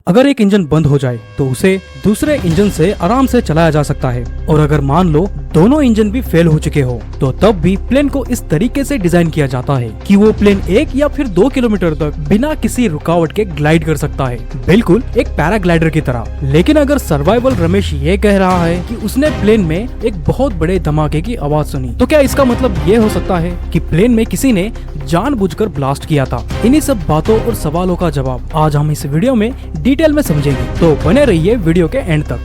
अगर एक इंजन बंद हो जाए तो उसे दूसरे इंजन से आराम से चलाया जा सकता है। और अगर मान लो दोनों इंजन भी फेल हो चुके हो तो तब भी प्लेन को इस तरीके से डिजाइन किया जाता है कि वो प्लेन 1 या फिर 2 किलोमीटर तक बिना किसी रुकावट के ग्लाइड कर सकता है, बिल्कुल एक पैराग्लाइडर की तरह। लेकिन अगर सर्वाइवल रमेश ये कह रहा है कि उसने प्लेन में एक बहुत बड़े धमाके की आवाज सुनी, तो क्या इसका मतलब ये हो सकता है कि प्लेन में किसी ने जानबूझकर ब्लास्ट किया था? इन्हीं सब बातों और सवालों का जवाब आज हम इस वीडियो में डिटेल में समझेंगे, तो बने रहिए वीडियो के एंड तक।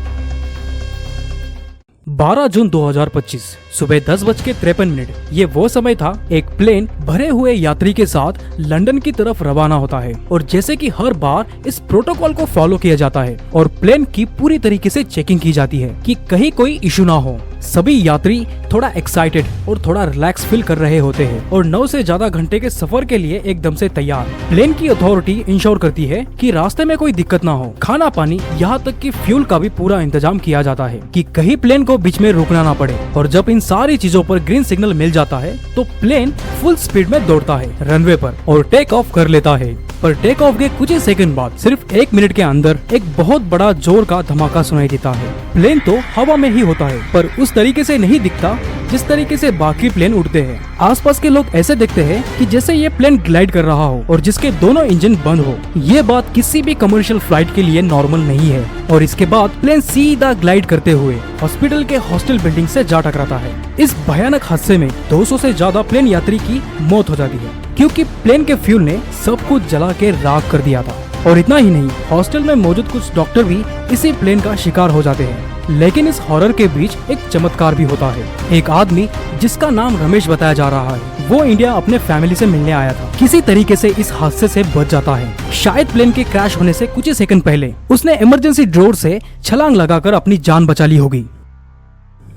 12 जून 2025 सुबह 10:53 ये वो समय था एक प्लेन भरे हुए यात्री के साथ लंदन की तरफ रवाना होता है। और जैसे कि हर बार इस प्रोटोकॉल को फॉलो किया जाता है और प्लेन की पूरी तरीके से चेकिंग की जाती है कि कहीं कोई इशू ना हो। सभी यात्री थोड़ा एक्साइटेड और थोड़ा रिलैक्स फील कर रहे होते हैं और 9 से ज्यादा घंटे के सफर के लिए एकदम से तैयार। प्लेन की अथॉरिटी इंश्योर करती है कि रास्ते में कोई दिक्कत ना हो, खाना पानी यहाँ तक कि फ्यूल का भी पूरा इंतजाम किया जाता है कि कहीं प्लेन को बीच में रुकना ना पड़े। और जब इन सारी चीजों पर ग्रीन सिग्नल मिल जाता है तो प्लेन फुल स्पीड में दौड़ता है रनवे पर और टेक ऑफ कर लेता है। पर टेक ऑफ के कुछ ही सेकंड बाद सिर्फ 1 मिनट के अंदर एक बहुत बड़ा जोर का धमाका सुनाई देता है। प्लेन तो हवा में ही होता है पर उस तरीके से नहीं दिखता जिस तरीके से बाकी प्लेन उड़ते हैं। आसपास के लोग ऐसे देखते हैं कि जैसे ये प्लेन ग्लाइड कर रहा हो और जिसके दोनों इंजन बंद हो। ये बात किसी भी कमर्शियल फ्लाइट के लिए नॉर्मल नहीं है। और इसके बाद प्लेन सीधा ग्लाइड करते हुए हॉस्पिटल के हॉस्टल बिल्डिंग से जा टकराता है। इस भयानक हादसे में 200 से ज्यादा प्लेन यात्री की मौत हो जाती है क्योंकि प्लेन के फ्यूल ने सब कुछ जला के राख कर दिया था। और इतना ही नहीं, हॉस्टल में मौजूद कुछ डॉक्टर भी इसी प्लेन का शिकार हो जाते हैं। लेकिन इस हॉरर के बीच एक चमत्कार भी होता है। एक आदमी जिसका नाम रमेश बताया जा रहा है, वो इंडिया अपने फैमिली से मिलने आया था। किसी तरीके से इस हादसे से बच जाता है। शायद प्लेन के क्रैश होने से कुछ ही सेकंड पहले उसने इमरजेंसी डोर से छलांग लगाकर अपनी जान बचा ली होगी।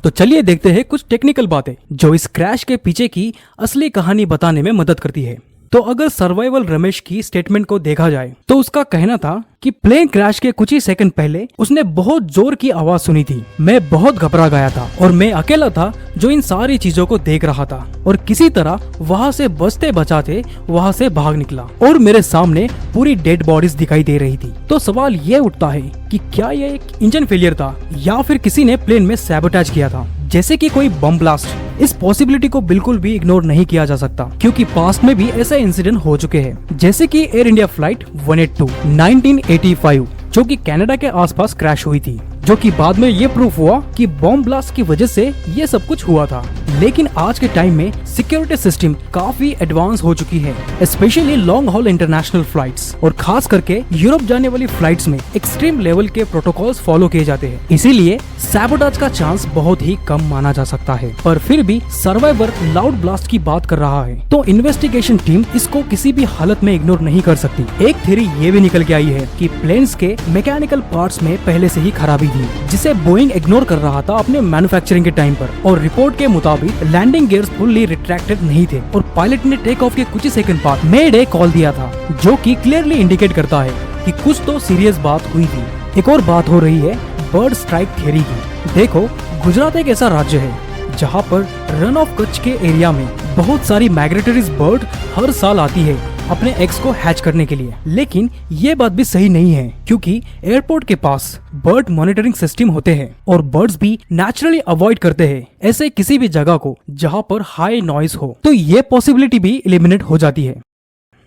तो चलिए देखते हैं कुछ टेक्निकल बातें जो इस क्रैश के पीछे की असली कहानी बताने में मदद करती है। तो अगर सर्वाइवल रमेश की स्टेटमेंट को देखा जाए तो उसका कहना था कि प्लेन क्रैश के कुछ ही सेकंड पहले उसने बहुत जोर की आवाज सुनी थी। मैं बहुत घबरा गया था और मैं अकेला था जो इन सारी चीजों को देख रहा था और किसी तरह वहाँ से बचते बचाते वहाँ से भाग निकला और मेरे सामने पूरी डेड बॉडीज दिखाई दे रही थी। तो सवाल ये उठता है कि क्या ये एक इंजन फेलियर था या फिर किसी ने प्लेन में सैबोटेज किया था, जैसे कि कोई बम ब्लास्ट। इस पॉसिबिलिटी को बिल्कुल भी इग्नोर नहीं किया जा सकता क्योंकि पास्ट में भी ऐसे इंसिडेंट हो चुके हैं, जैसे कि एयर इंडिया फ्लाइट 182 1985 जो कि कनाडा के आसपास क्रैश हुई थी, जो कि बाद में ये प्रूफ हुआ कि बॉम्ब ब्लास्ट की वजह से ये सब कुछ हुआ था। लेकिन आज के टाइम में सिक्योरिटी सिस्टम काफी एडवांस हो चुकी है, specially long haul international flights और खास करके यूरोप जाने वाली फ्लाइट्स में एक्सट्रीम लेवल के प्रोटोकॉल्स फॉलो किए जाते हैं। इसीलिए सैबोटेज का चांस बहुत ही कम माना जा सकता है। पर फिर भी सर्वाइवर लाउड ब्लास्ट की बात कर रहा है तो इन्वेस्टिगेशन टीम इसको किसी भी हालत में इग्नोर नहीं कर सकती। एक थ्योरी ये भी निकल के आई है कि प्लेन्स के मैकेनिकल पार्ट्स में पहले से ही खराबी थी जिसे बोइंग इग्नोर कर रहा था अपने मैन्युफैक्चरिंग के टाइम पर। और रिपोर्ट के मुताबिक लैंडिंग गियर्स फुल्ली रिट्रैक्टेड नहीं थे और पायलट ने टेक ऑफ के कुछ ही सेकंड बाद मेडे कॉल दिया था, जो कि क्लियरली इंडिकेट करता है कि कुछ तो सीरियस बात हुई थी। एक और बात हो रही है बर्ड स्ट्राइक थ्योरी की। देखो, गुजरात एक ऐसा राज्य है जहाँ पर रन ऑफ कच्छ के एरिया में बहुत सारी माइग्रेटरी बर्ड हर साल आती है अपने एग्स को हैच करने के लिए। लेकिन ये बात भी सही नहीं है क्योंकि एयरपोर्ट के पास बर्ड मॉनिटरिंग सिस्टम होते हैं और बर्ड्स भी नेचुरली अवॉइड करते हैं ऐसे किसी भी जगह को जहाँ पर हाई नॉइज हो, तो ये पॉसिबिलिटी भी एलिमिनेट हो जाती है।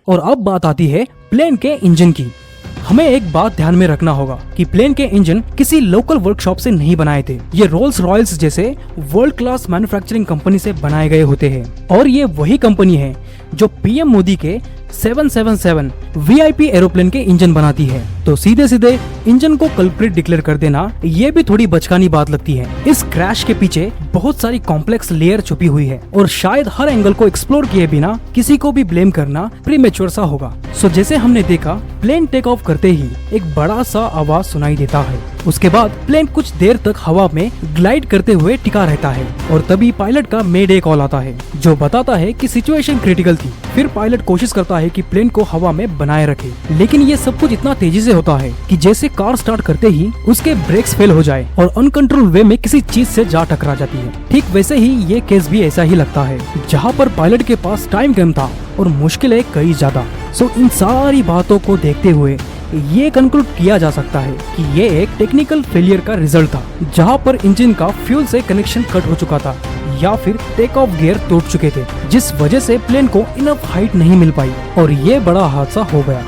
और अब बात आती है प्लेन के इंजन की। हमें एक बात ध्यान में रखना होगा कि प्लेन के इंजन किसी लोकल वर्कशॉप से नहीं बनाए थे। ये रोल्स रॉयल्स जैसे वर्ल्ड क्लास मैन्युफैक्चरिंग कंपनी से बनाए गए होते हैं और ये वही कंपनी है जो पीएम मोदी के 777 वीआईपी एरोप्लेन के इंजन बनाती है। तो सीधे सीधे इंजन को कल्प्रिट डिक्लेयर कर देना ये भी थोड़ी बचकानी बात लगती है। इस क्रैश के पीछे बहुत सारी कॉम्प्लेक्स लेयर छुपी हुई है और शायद हर एंगल को एक्सप्लोर किए बिना किसी को भी ब्लेम करना प्रीमेच्योर सा होगा। सो जैसे हमने देखा, प्लेन टेक ऑफ करते ही एक बड़ा सा आवाज सुनाई देता है। उसके बाद प्लेन कुछ देर तक हवा में ग्लाइड करते हुए टिका रहता है और तभी पायलट का मेडे कॉल आता है जो बताता है कि सिचुएशन क्रिटिकल थी। फिर पायलट कोशिश करता है कि प्लेन को हवा में बनाए रखे, लेकिन ये सब कुछ इतना तेजी से होता है कि जैसे कार स्टार्ट करते ही उसके ब्रेक्स फेल हो जाए और अनकंट्रोल वे में किसी चीज से जा टकरा जाती है। ठीक वैसे ही ये केस भी ऐसा ही लगता है जहाँ पर पायलट के पास टाइम कम था और मुश्किलें कई ज्यादा। सो इन सारी बातों को देखते हुए ये कंक्लूड किया जा सकता है कि ये एक टेक्निकल फेलियर का रिजल्ट था, जहां पर इंजन का फ्यूल से कनेक्शन कट हो चुका था या फिर टेक ऑफ गियर टूट चुके थे, जिस वजह से प्लेन को इनफ हाइट नहीं मिल पाई और ये बड़ा हादसा हो गया।